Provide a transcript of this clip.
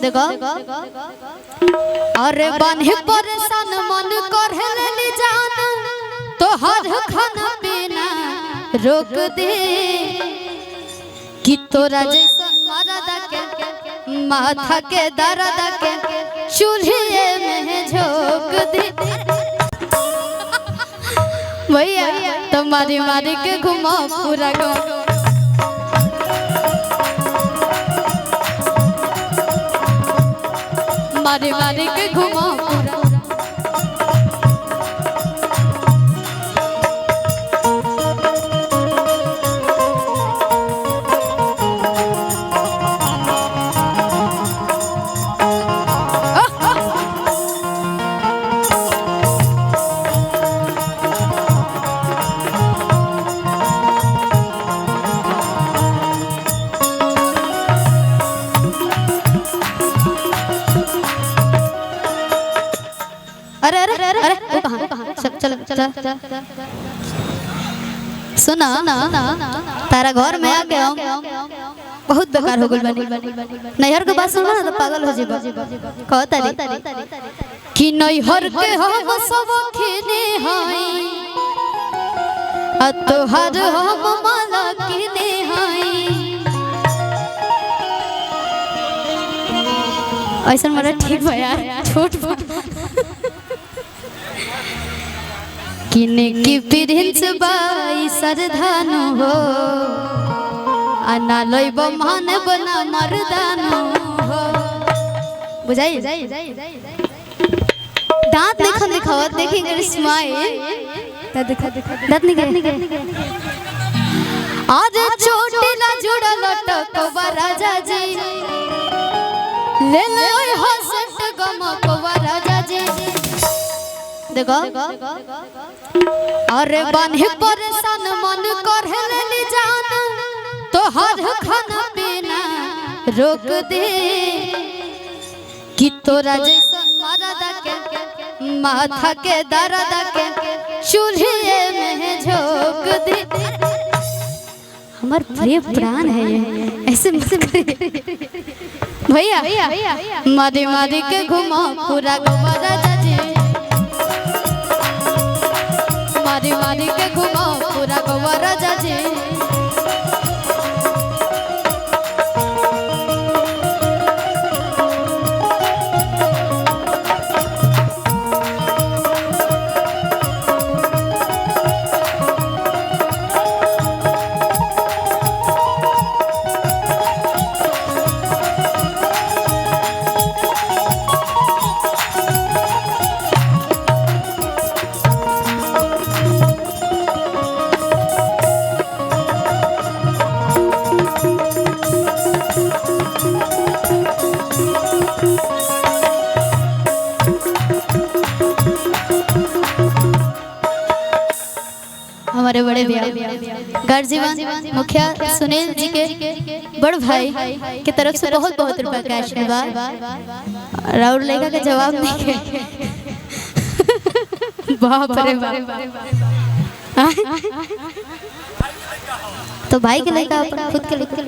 देखो अरे बान्हे परेशान मन कर ले जान तो हर खाना पीना रोक दे कि तोरा जैसन मरद के माथा के दर्द के चूल्हे में झोंक दे भैया तो मारी मारी के घुमा पूरा गाँव मारी मारी के घुमा पूरा अरे अरे अरे अरे वो कहाँ चल चल चल सुना तारा घर में आ गया बहुत बेकार हो गई बनी नैहर के बात सुना तो पागल हो जेबा कहता रे कि नैहर के हम सब खेने हई आ तोहर हम माला किने हई ऐसा मेरा ठीक है यार छोट किने की प्रिंस बाई सरधानु हो आना लइब मान बना मर्दानु हो बुझाई दांत देखो देखो देखेंगे स्माइल देखा दांत निकल आज छोटी ला जुड़ा लटक राजा जी ले ले ओए हंसट गम को राजा जी देखो अरे बान्हे परेशान मन कर ले जान तो हर खाना पीना रोक दे कि तोरा जैसन मरद के माथा के दर्द के चूल्हे में झोंक दे हमार प्रिय प्राण है ये ऐसे भैया मारी मारी के घुमा पूरा घुमा राजा जी मारी मारी के घुमाओ पूरा गोवा राजा जी हमारे बड़े भैया गर्जीवन मुखिया सुनील जी के बड़ भाई की तरफ से बहुत बहुत रुपया का आशीर्वाद राउर लेगा के जवाब नहीं के बाप रे बाप तो भाई के लेकर खुद के लेकर